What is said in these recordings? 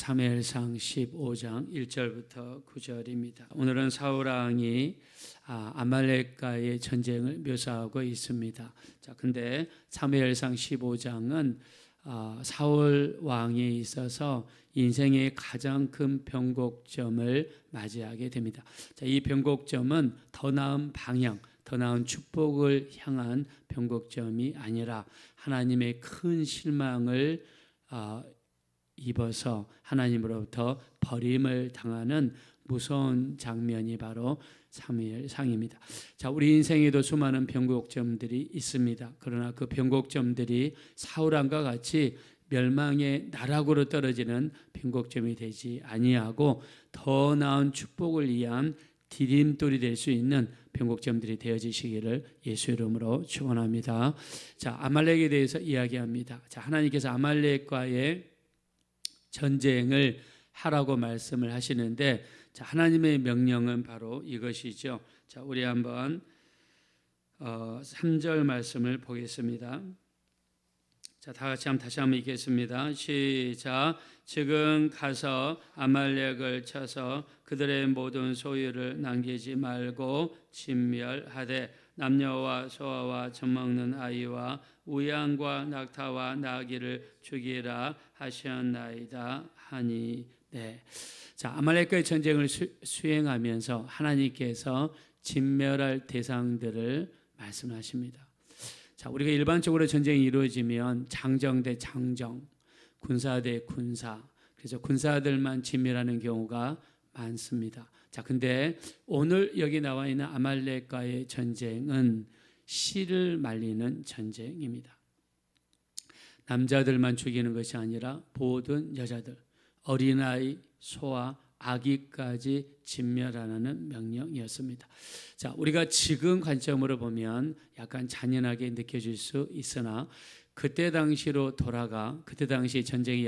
사무엘상 15장 1절부터 9절입니다. 오늘은 사울 왕이 아말렉과의 전쟁을 묘사하고 있습니다. 자, 근데 사무엘상 15장은 사울 왕에 있어서 인생의 가장 큰 변곡점을 맞이하게 됩니다. 자, 이 변곡점은 더 나은 방향, 더 나은 축복을 향한 변곡점이 아니라 하나님의 큰 실망을 입어서 하나님으로부터 버림을 당하는 무서운 장면이 바로 사무엘상입니다. 자, 우리 인생에도 수많은 변곡점들이 있습니다. 그러나 그 변곡점들이 사울왕과 같이 멸망의 나락으로 떨어지는 변곡점이 되지 아니하고 더 나은 축복을 위한 디딤돌이 될 수 있는 변곡점들이 되어지시기를 예수 이름으로 축원합니다. 자, 아말렉에 대해서 이야기합니다. 자, 하나님께서 아말렉과의 전쟁을 하라고 말씀을 하시는데, 자, 하나님의 명령은 바로 이것이죠. 자, 우리 한번 3절 말씀을 보겠습니다. 자, 다 같이 다시 한번 읽겠습니다. 시작. 지금 가서 아말렉을 쳐서 그들의 모든 소유를 남기지 말고 진멸하되 남녀와 소아와 젖먹는 아이와 우양과 낙타와 나귀를 죽이라 하셨나이다 하니. 네. 자, 아말렉과의 전쟁을 수행하면서 하나님께서 진멸할 대상들을 말씀하십니다. 자, 우리가 일반적으로 전쟁이 이루어지면 장정 대 장정, 군사 대 군사, 그래서 군사들만 진멸하는 경우가 많습니다. 자, 근데 오늘 여기 나와 있는 아말렉과의 전쟁은 씨를 말리는 전쟁입니다. 남자들만 죽이는 것이 아니라 모든 여자들, 어린아이, 소아, 아기까지 진멸하라는 명령이었습니다. 자, 우리가 지금 관점으로 보면 약간 잔인하게 느껴질 수 있으나 그때 당시로 돌아가 그때 당시 전쟁의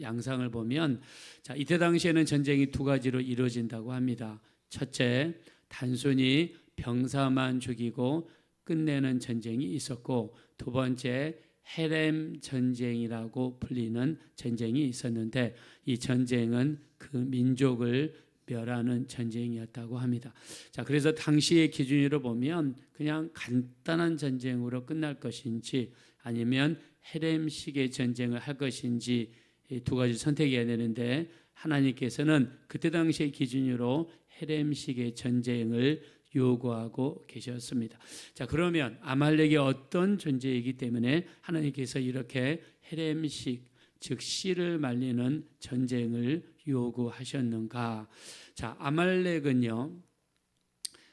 양상을 보면, 자, 이때 당시에는 전쟁이 두 가지로 이루어진다고 합니다. 첫째, 단순히 병사만 죽이고 끝내는 전쟁이 있었고, 두 번째, 헤렘 전쟁이라고 불리는 전쟁이 있었는데, 이 전쟁은 그 민족을 멸하는 전쟁이었다고 합니다. 자, 그래서 당시의 기준으로 보면 그냥 간단한 전쟁으로 끝날 것인지 아니면 헤렘식의 전쟁을 할 것인지 두 가지 선택해야 되는데, 하나님께서는 그때 당시의 기준으로 헤렘식의 전쟁을 요구하고 계셨습니다. 자, 그러면 아말렉이 어떤 존재이기 때문에 하나님께서 이렇게 헤렘식, 즉 씨를 말리는 전쟁을 요구하셨는가? 자, 아말렉은요,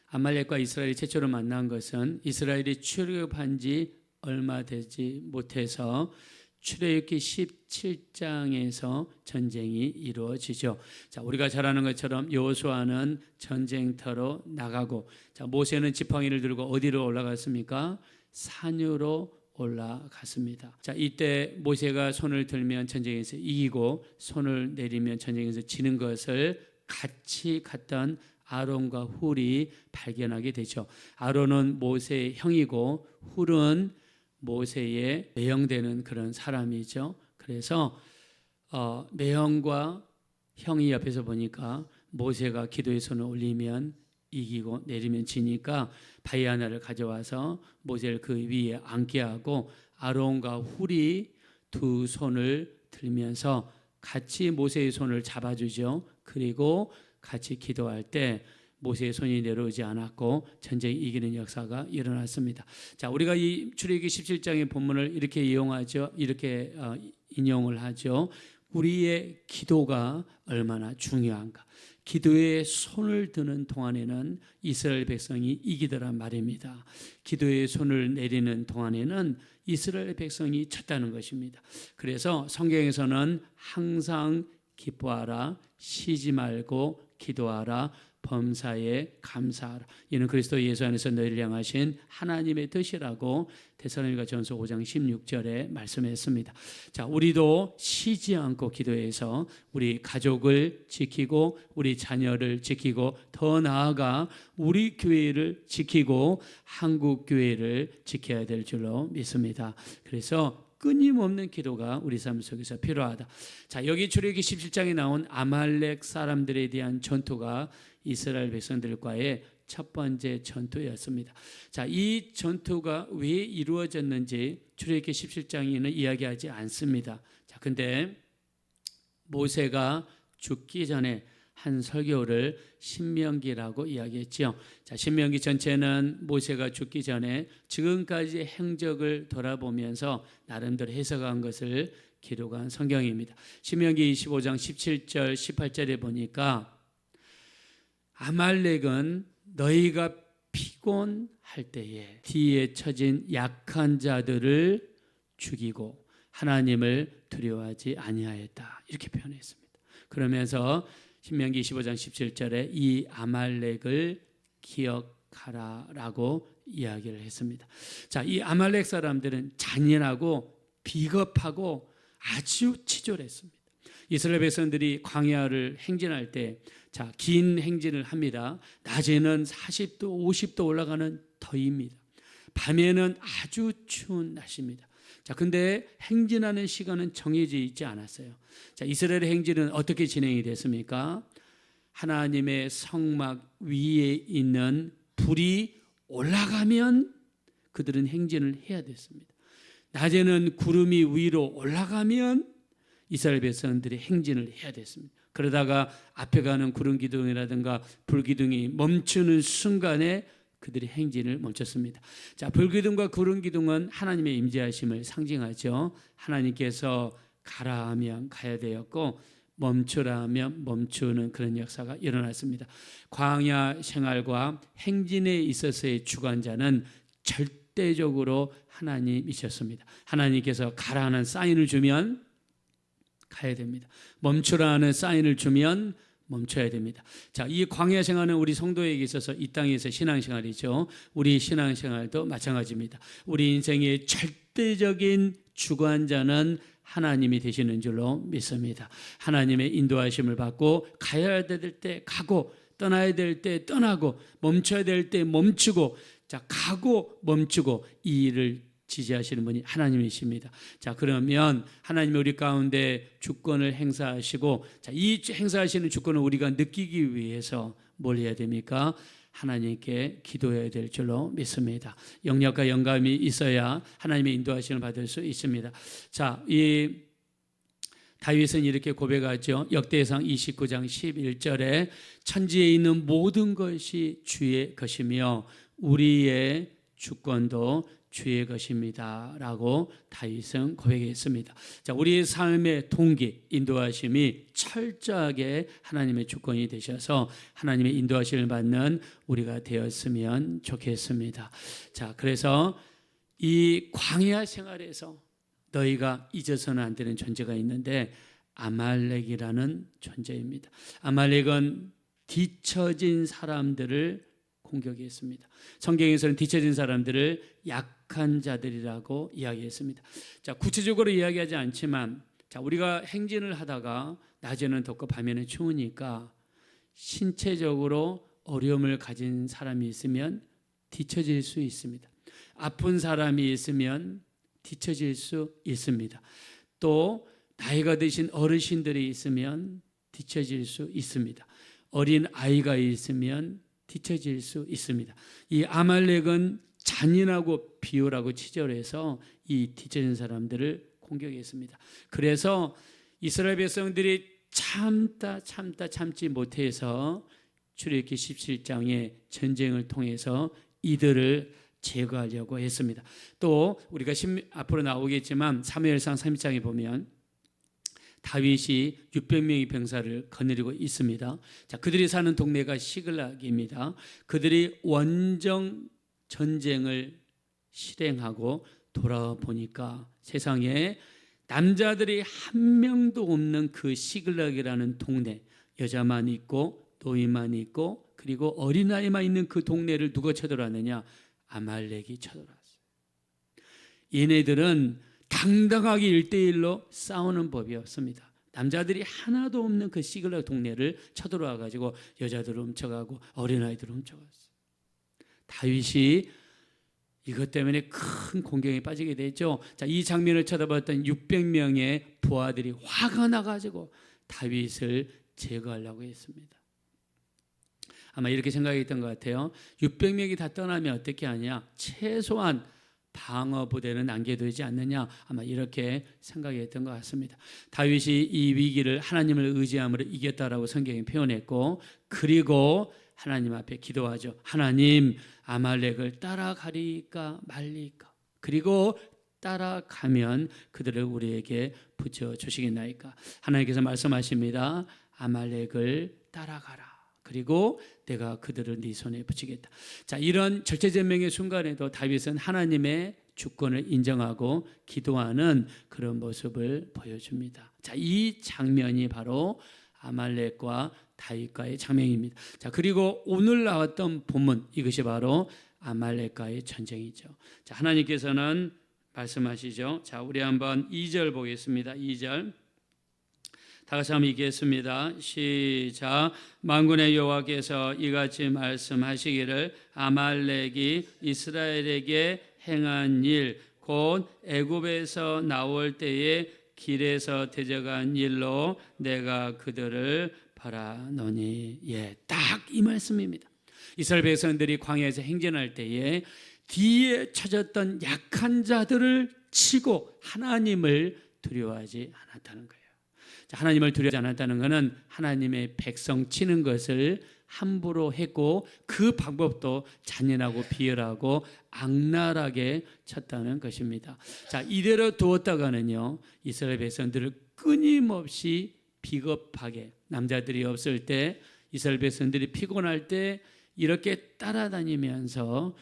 아말렉과 이스라엘이 최초로 만난 것은 이스라엘이 출애굽한 지 얼마 되지 못해서 출애굽기 17장에서 전쟁이 이루어지죠. 자, 우리가 잘 아는 것처럼 여호수아는 전쟁터로 나가고, 자, 모세는 지팡이를 들고 어디로 올라갔습니까? 산으로 올라갔습니다. 자, 이때 모세가 손을 들면 전쟁에서 이기고 손을 내리면 전쟁에서 지는 것을 같이 갔던 아론과 훌이 발견하게 되죠. 아론은 모세의 형이고 훌은 모세의 매형되는 그런 사람이죠. 그래서 매형과 형이 옆에서 보니까 모세가 기도의 손을 올리면 이기고 내리면 지니까 바위 하나를 가져와서 모세를 그 위에 앉게 하고, 아론과 훌이 두 손을 들면서 같이 모세의 손을 잡아주죠. 그리고 같이 기도할 때 모세의 손이 내려오지 않았고 전쟁이 이기는 역사가 일어났습니다. 자, 우리가 이 출애굽기 17장의 본문을 이렇게 이용하죠. 이렇게 인용을 하죠. 우리의 기도가 얼마나 중요한가. 기도에 손을 드는 동안에는 이스라엘 백성이 이기더란 말입니다. 기도에 손을 내리는 동안에는 이스라엘 백성이 졌다는 것입니다. 그래서 성경에서는 항상 기뻐하라, 쉬지 말고 기도하라, 범사에 감사하라. 이는 그리스도 예수 안에서 너희를 향하신 하나님의 뜻이라고 데살로니가전서 5장 16절에 말씀했습니다. 자, 우리도 쉬지 않고 기도해서 우리 가족을 지키고 우리 자녀를 지키고 더 나아가 우리 교회를 지키고 한국 교회를 지켜야 될 줄로 믿습니다. 그래서 끊임없는 기도가 우리 삶 속에서 필요하다. 자, 여기 출애굽기 17장에 나온 아말렉 사람들에 대한 전투가 이스라엘 백성들과의 첫 번째 전투였습니다. 자, 이 전투가 왜 이루어졌는지 출애굽기 17장에는 이야기하지 않습니다. 자, 근데 모세가 죽기 전에 한 설교를 신명기라고 이야기했죠. 자, 신명기 전체는 모세가 죽기 전에 지금까지의 행적을 돌아보면서 나름대로 해석한 것을 기록한 성경입니다. 신명기 25장 17절 18절에 보니까 아말렉은 너희가 피곤할 때에 뒤에 처진 약한 자들을 죽이고 하나님을 두려워하지 아니하였다. 이렇게 표현했습니다. 그러면서 신명기 25장 17절에 이 아말렉을 기억하라라고 이야기를 했습니다. 자, 이 아말렉 사람들은 잔인하고 비겁하고 아주 치졸했습니다. 이스라엘 백성들이 광야를 행진할 때, 자, 긴 행진을 합니다. 낮에는 40도, 50도 올라가는 더위입니다. 밤에는 아주 추운 날씨입니다. 자, 근데 행진하는 시간은 정해져 있지 않았어요. 자, 이스라엘의 행진은 어떻게 진행이 됐습니까? 하나님의 성막 위에 있는 불이 올라가면 그들은 행진을 해야 됐습니다. 낮에는 구름이 위로 올라가면 이스라엘 백성들이 행진을 해야 됐습니다. 그러다가 앞에 가는 구름 기둥이라든가 불 기둥이 멈추는 순간에 그들이 행진을 멈췄습니다. 자, 불기둥과 구름 기둥은 하나님의 임재하심을 상징하죠. 하나님께서 가라 하면 가야 되었고 멈추라 하면 멈추는 그런 역사가 일어났습니다. 광야 생활과 행진에 있어서의 주관자는 절대적으로 하나님이셨습니다. 하나님께서 가라 하는 사인을 주면 가야 됩니다. 멈추라 하는 사인을 주면 멈춰야 됩니다. 자, 이 광야 생활은 우리 성도에게 있어서 이 땅에서 신앙생활이죠. 우리 신앙생활도 마찬가지입니다. 우리 인생의 절대적인 주관자는 하나님이 되시는 줄로 믿습니다. 하나님의 인도하심을 받고 가야 될 때 가고 떠나야 될 때 떠나고 멈춰야 될 때 멈추고, 자, 가고 멈추고 이 일을 지지하시는 분이 하나님이십니다. 자, 그러면 하나님이 우리 가운데 주권을 행사하시고, 자, 이 행사하시는 주권을 우리가 느끼기 위해서 뭘 해야 됩니까? 하나님께 기도해야 될 줄로 믿습니다. 영역과 영감이 있어야 하나님의 인도하심을 받을 수 있습니다. 자, 이 다윗은 이렇게 고백하죠. 역대상 29장 11절에 천지에 있는 모든 것이 주의 것이며 우리의 주권도 주의 것입니다 라고 다윗은 고백했습니다. 자, 우리의 삶의 동기, 인도하심이 철저하게 하나님의 주권이 되셔서 하나님의 인도하심을 받는 우리가 되었으면 좋겠습니다. 자, 그래서 이 광야 생활에서 너희가 잊어서는 안 되는 존재가 있는데 아말렉이라는 존재입니다. 아말렉은 뒤처진 사람들을 공격했습니다. 성경에서는 뒤처진 사람들을 약한 자들이라고 이야기했습니다. 자, 구체적으로 이야기하지 않지만, 자, 우리가 행진을 하다가 낮에는 덥고 밤에는 추우니까 신체적으로 어려움을 가진 사람이 있으면 뒤처질 수 있습니다. 아픈 사람이 있으면 뒤처질 수 있습니다. 또 나이가 드신 어르신들이 있으면 뒤처질 수 있습니다. 어린 아이가 있으면 뒤처질 수 있습니다. 이 아말렉은 잔인하고 비열하고 치졸해서 이 뒤처진 사람들을 공격했습니다. 그래서 이스라엘 백성들이 참지 못해서 출애굽기 17장의 전쟁을 통해서 이들을 제거하려고 했습니다. 또 우리가 앞으로 나오겠지만 사무엘상 3장에 보면 다윗이 600명의 병사를 거느리고 있습니다. 자, 그들이 사는 동네가 시글락입니다. 그들이 원정 전쟁을 실행하고 돌아보니까 세상에 남자들이 한 명도 없는 그 시글락이라는 동네, 여자만 있고 노인만 있고 그리고 어린아이만 있는 그 동네를 누가 쳐들어왔느냐? 아말렉이 쳐들어왔어요. 얘네들은 당당하게 1대1로 싸우는 법이 없습니다. 남자들이 하나도 없는 그 시글락 동네를 쳐들어와 가지고 여자들을 훔쳐가고 어린아이들을 훔쳐갔어요. 다윗이 이것 때문에 큰 공경에 빠지게 되죠. 자, 이 장면을 쳐다봤던 600명의 부하들이 화가 나가지고 다윗을 제거하려고 했습니다. 아마 이렇게 생각했던 것 같아요. 600명이 다 떠나면 어떻게 하냐? 최소한 방어 부대는 남겨두지 않느냐? 아마 이렇게 생각했던 것 같습니다. 다윗이 이 위기를 하나님을 의지함으로 이겼다라고 성경이 표현했고, 그리고 하나님 앞에 기도하죠. 하나님, 아말렉을 따라가리까 말리까? 그리고 따라가면 그들을 우리에게 붙여주시겠나이까? 하나님께서 말씀하십니다. 아말렉을 따라가라. 그리고 내가 그들을 네 손에 붙이겠다. 자, 이런 절체절명의 순간에도 다윗은 하나님의 주권을 인정하고 기도하는 그런 모습을 보여줍니다. 자, 이 장면이 바로 아말렉과 다윗과의 장면입니다. 자, 그리고 오늘 나왔던 본문, 이것이 바로 아말렉과의 전쟁이죠. 자, 하나님께서는 말씀하시죠. 자, 우리 한번 2절 보겠습니다. 2절. 다 같이 한번 읽겠습니다. 시작. 만군의 여호와께서 이같이 말씀하시기를 아말렉이 이스라엘에게 행한 일, 곧 애굽에서 나올 때에 길에서 대적한 일로 내가 그들을 벌하노니. 예, 딱 이 말씀입니다. 이스라엘 백성들이 광야에서 행진할 때에 뒤에 쳐졌던 약한 자들을 치고 하나님을 두려워하지 않았다는 거예요. 하나님을 두려워하지 않았다는 것은 하나님의 백성 치는 것을 함부로 했고, 그 방법도 잔인하고 비열하고 악랄하게 쳤다는 것입니다. 자, 이대로 두었다가는요, 이스라엘 백성들을 끊임없이 비겁하게, 남자들이 없을 때, 이스라엘 백성들이 피곤할 때 이렇게 따라다니면서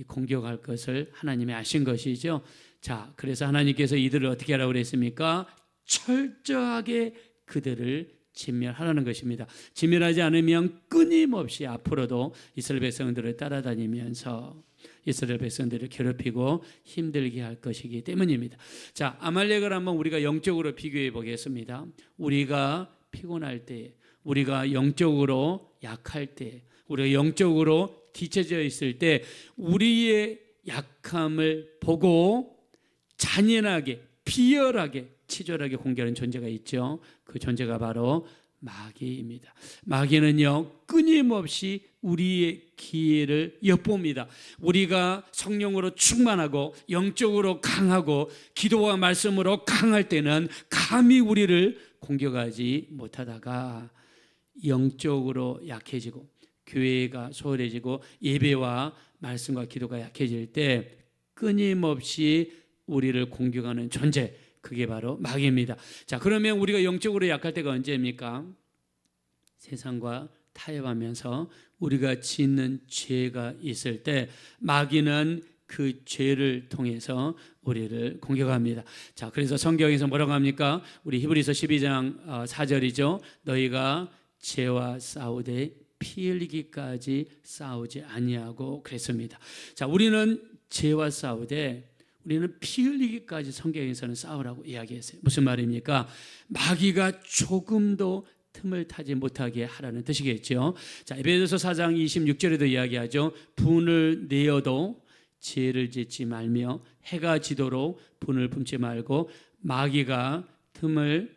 공격할 것을 하나님이 아신 것이죠. 자, 그래서 하나님께서 이들을 어떻게 하라고 그랬습니까? 철저하게 그들을 진멸하라는 것입니다. 진멸하지 않으면 끊임없이 앞으로도 이스라엘 백성들을 따라다니면서 이스라엘 백성들을 괴롭히고 힘들게 할 것이기 때문입니다. 자, 아말렉을 한번 우리가 영적으로 비교해 보겠습니다. 우리가 피곤할 때, 우리가 영적으로 약할 때, 우리가 영적으로 뒤처져 있을 때 우리의 약함을 보고 잔인하게, 비열하게, 치졸하게 공격하는 존재가 있죠. 그 존재가 바로 마귀입니다. 마귀는요, 끊임없이 우리의 기회를 엿봅니다. 우리가 성령으로 충만하고 영적으로 강하고 기도와 말씀으로 강할 때는 감히 우리를 공격하지 못하다가 영적으로 약해지고 교회가 소홀해지고 예배와 말씀과 기도가 약해질 때 끊임없이 우리를 공격하는 존재, 그게 바로 마귀입니다. 자, 그러면 우리가 영적으로 약할 때가 언제입니까? 세상과 타협하면서 우리가 짓는 죄가 있을 때 마귀는 그 죄를 통해서 우리를 공격합니다. 자, 그래서 성경에서 뭐라고 합니까? 우리 히브리서 12장 4절이죠. 너희가 죄와 싸우되 피 흘리기까지 싸우지 아니하고 그랬습니다. 자, 우리는 죄와 싸우되 우리는 피 흘리기까지 성경에서는 싸우라고 이야기했어요. 무슨 말입니까? 마귀가 조금도 틈을 타지 못하게 하라는 뜻이겠죠. 자, 에베소서 4장 26절에도 이야기하죠. 분을 내어도 죄를 짓지 말며 해가 지도록 분을 품지 말고 마귀가 틈을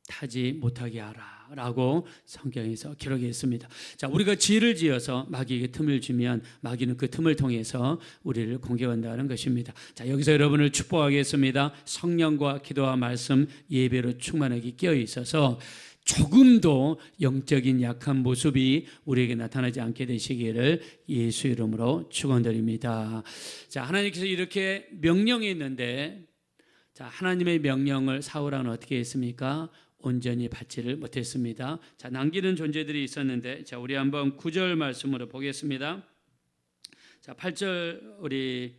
타지 못하게 하라 라고 성경에서 기록했습니다. 자, 우리가 죄를 지어서 마귀에게 틈을 주면 마귀는 그 틈을 통해서 우리를 공격한다는 것입니다. 자, 여기서 여러분을 축복하겠습니다. 성령과 기도와 말씀, 예배로 충만하게 깨어 있어서 조금도 영적인 약한 모습이 우리에게 나타나지 않게 되시기를 예수 이름으로 축원드립니다. 자, 하나님께서 이렇게 명령했는데, 자, 하나님의 명령을 사울왕은 어떻게 했습니까? 온전히 받지를 못했습니다. 자, 남기는 존재들이 있었는데, 자, 우리 한번 9절 말씀으로 보겠습니다. 자, 8절 우리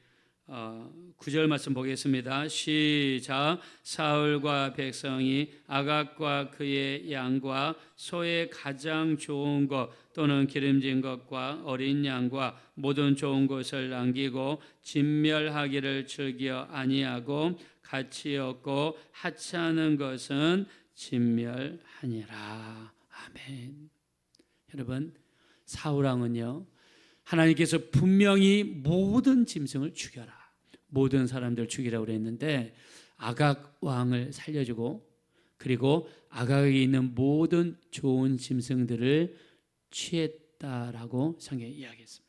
9절 말씀 보겠습니다. 시작. 사울과 백성이 아각과 그의 양과 소의 가장 좋은 것 또는 기름진 것과 어린 양과 모든 좋은 것을 남기고 진멸하기를 즐겨 아니하고 가치 없고 하찮은 것은 진멸하니라. 아멘. 여러분, 사울왕은요, 하나님께서 분명히 모든 짐승을 죽여라, 모든 사람들 죽이라고 그랬는데 아각 왕을 살려주고 그리고 아각에 있는 모든 좋은 짐승들을 취했다라고 성경에 이야기했습니다.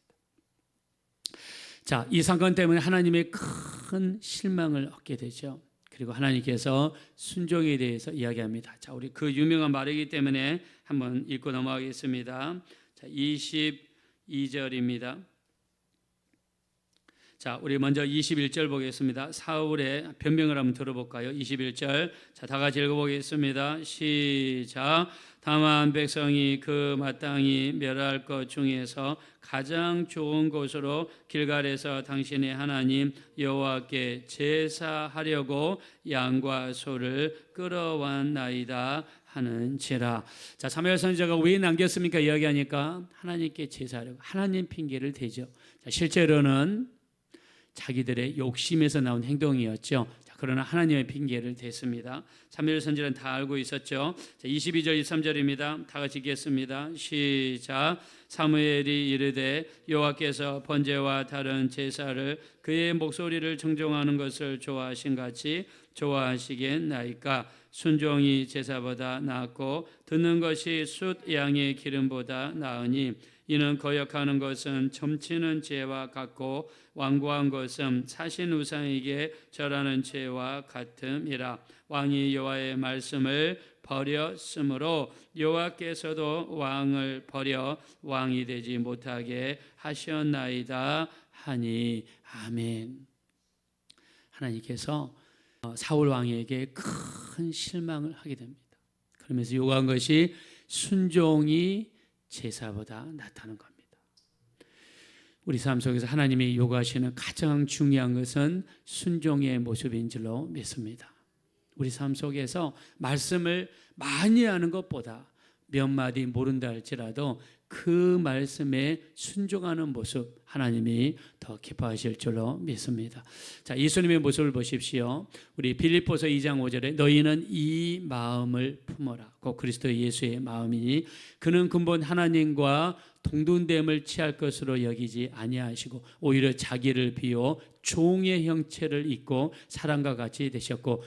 자, 이 사건 때문에 하나님의 큰 실망을 얻게 되죠. 그리고 하나님께서 순종에 대해서 이야기합니다. 자, 우리 그 유명한 말이기 때문에 한번 읽고 넘어가겠습니다. 자, 22절입니다. 자, 우리 먼저 21절 보겠습니다. 사울의 변명을 한번 들어볼까요? 21절. 자, 다 같이 읽어보겠습니다. 시작. 다만 백성이 그 마땅히 멸할 것 중에서 가장 좋은 곳으로 길갈에서 당신의 하나님 여호와께 제사하려고 양과 소를 끌어왔나이다 하는지라. 자, 사무엘 선지자가 왜 남겼습니까? 이야기하니까 하나님께 제사하려고, 하나님 핑계를 대죠. 자, 실제로는 자기들의 욕심에서 나온 행동이었죠. 자, 그러나 하나님의 핑계를 댔습니다. 사무엘 선지자는 다 알고 있었죠. 자, 22절 23절입니다. 다 같이 읽겠습니다. 시작. 사무엘이 이르되 여호와께서 번제와 다른 제사를 그의 목소리를 청종하는 것을 좋아하신 같이 좋아하시겠나이까. 순종이 제사보다 낫고 듣는 것이 숫 양의 기름보다 나으니 이는 거역하는 것은 점치는 죄와 같고 완고한 것은 사신 우상에게 절하는 죄와 같음이라. 왕이 여호와의 말씀을 버렸으므로 여호와께서도 왕을 버려 왕이 되지 못하게 하셨나이다 하니. 아멘. 하나님께서 사울 왕에게 큰 실망을 하게 됩니다. 그러면서 요구한 것이 순종이 제사보다 낫다는 겁니다. 우리 삶 속에서 하나님이 요구하시는 가장 중요한 것은 순종의 모습인 줄로 믿습니다. 우리 삶 속에서 말씀을 많이 하는 것보다 몇 마디 모른다 할지라도 그 말씀에 순종하는 모습 하나님이 더 기뻐하실 줄로 믿습니다. 자, 예수님의 모습을 보십시오. 우리 빌립보서 2장 5절에 너희는 이 마음을 품어라. 곧 그리스도 예수의 마음이니 그는 근본 하나님과 동등됨을 취할 것으로 여기지 아니하시고 오히려 자기를 비워 종의 형체를 입고 사람과 같이 되셨고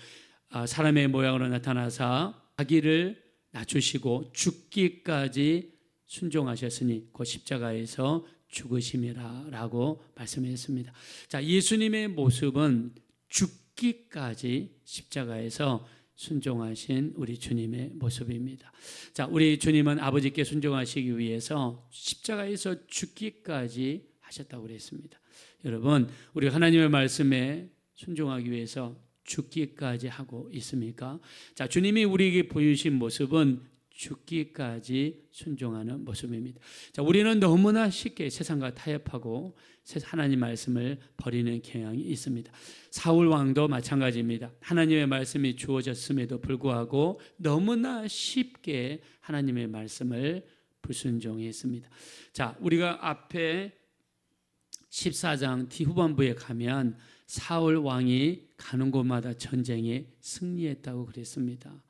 사람의 모양으로 나타나사 자기를 낮추시고 죽기까지 순종하셨으니 그 십자가에서 죽으심이라고 말씀했습니다. 자, 예수님의 모습은 죽기까지 십자가에서 순종하신 우리 주님의 모습입니다. 자, 우리 주님은 아버지께 순종하시기 위해서 십자가에서 죽기까지 하셨다고 그랬습니다. 여러분, 우리 하나님의 말씀에 순종하기 위해서 죽기까지 하고 있습니까? 자, 주님이 우리에게 보여주신 모습은 죽기까지 순종하는 모습입니다. 자, 우리는 너무나 쉽게 세상과 타협하고 하나님 말씀을 버리는 경향이 있습니다. 사울 왕도 마찬가지입니다. 하나님의 말씀이 주어졌음에도 불구하고 너무나 쉽게 하나님의 말씀을 불순종했습니다. 자, 우리가 앞에 14장 뒤후반부에 가면 사울 왕이 가는 곳마다 전쟁에 승리했다고 그랬습니다.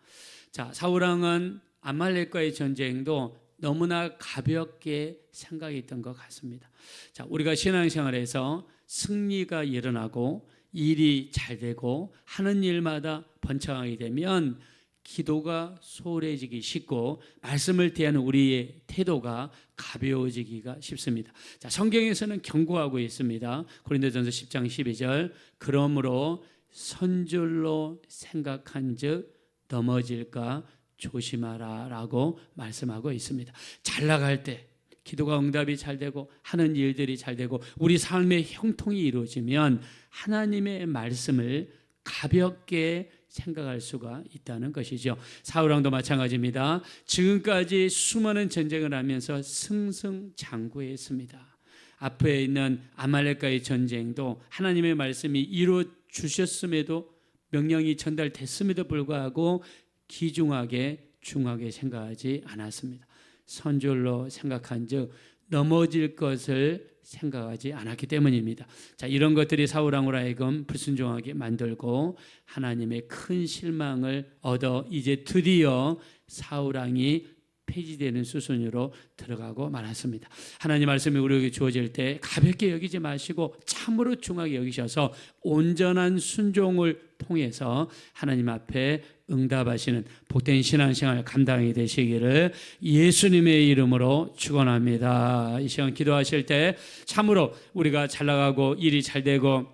자, 사울 왕은 아말렉과의 전쟁도 너무나 가볍게 생각했던 것 같습니다. 자, 우리가 신앙생활에서 승리가 일어나고 일이 잘 되고 하는 일마다 번창하게 되면 기도가 소홀해지기 쉽고 말씀을 대하는 우리의 태도가 가벼워지기가 쉽습니다. 자, 성경에서는 경고하고 있습니다. 고린도전서 10장 12절 그러므로 선줄로 생각한즉 넘어질까 조심하라 라고 말씀하고 있습니다. 잘 나갈 때 기도가 응답이 잘 되고 하는 일들이 잘 되고 우리 삶의 형통이 이루어지면 하나님의 말씀을 가볍게 생각할 수가 있다는 것이죠. 사울 왕도 마찬가지입니다. 지금까지 수많은 전쟁을 하면서 승승장구했습니다. 앞에 있는 아말렉과의 전쟁도 하나님의 말씀이 이루어 주셨음에도 명령이 전달됐음에도 불구하고 귀중하게 중하게 생각하지 않았습니다. 선줄로 생각한즉 넘어질 것을 생각하지 않았기 때문입니다. 자, 이런 것들이 사울 왕으로 하여금 불순종하게 만들고 하나님의 큰 실망을 얻어 이제 드디어 사울 왕이 폐지되는 수순으로 들어가고 말았습니다. 하나님 말씀이 우리에게 주어질 때 가볍게 여기지 마시고 참으로 중하게 여기셔서 온전한 순종을 통해서 하나님 앞에 응답하시는 복된 신앙생활 감당이 되시기를 예수님의 이름으로 축원합니다. 이 시간 기도하실 때 참으로 우리가 잘 나가고 일이 잘 되고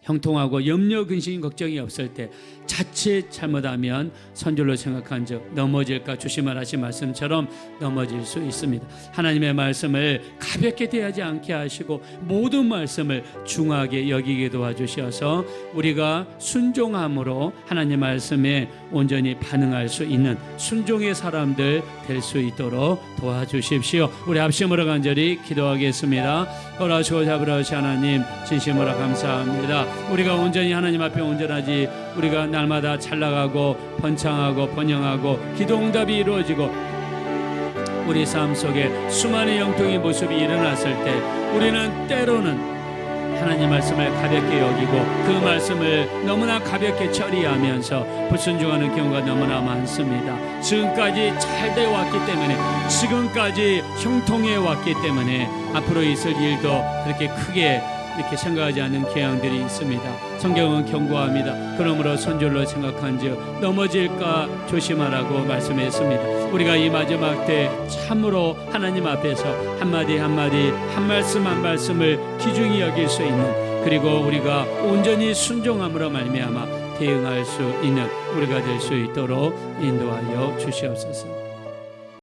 형통하고 염려 근심 걱정이 없을 때 자칫 잘못하면 선줄로 생각한 적 넘어질까 조심하라 하신 말씀처럼 넘어질 수 있습니다. 하나님의 말씀을 가볍게 대하지 않게 하시고 모든 말씀을 중하게 여기게 도와주셔서 우리가 순종함으로 하나님 말씀에 온전히 반응할 수 있는 순종의 사람들 될 수 있도록 도와주십시오. 우리 합심으로 간절히 기도하겠습니다. 허락하시고 잡으라시 하나님 진심으로 감사합니다. 우리가 온전히 하나님 앞에 온전하지 우리가 날마다 잘 나가고 번창하고 번영하고 기도응답이 이루어지고 우리 삶 속에 수많은 영통의 모습이 일어났을 때 우리는 때로는 하나님 말씀을 가볍게 여기고 그 말씀을 너무나 가볍게 처리하면서 불순종하는 경우가 너무나 많습니다. 지금까지 잘 되어 왔기 때문에 지금까지 형통해 왔기 때문에 앞으로 있을 일도 그렇게 크게 이렇게 생각하지 않는 경향들이 있습니다. 성경은 경고합니다. 그러므로 선줄로 생각한즉 넘어질까 조심하라고 말씀했습니다. 우리가 이 마지막 때 참으로 하나님 앞에서 한마디 한마디 한 말씀 한 말씀을 귀중히 여길 수 있는 그리고 우리가 온전히 순종함으로 말미암아 대응할 수 있는 우리가 될 수 있도록 인도하여 주시옵소서.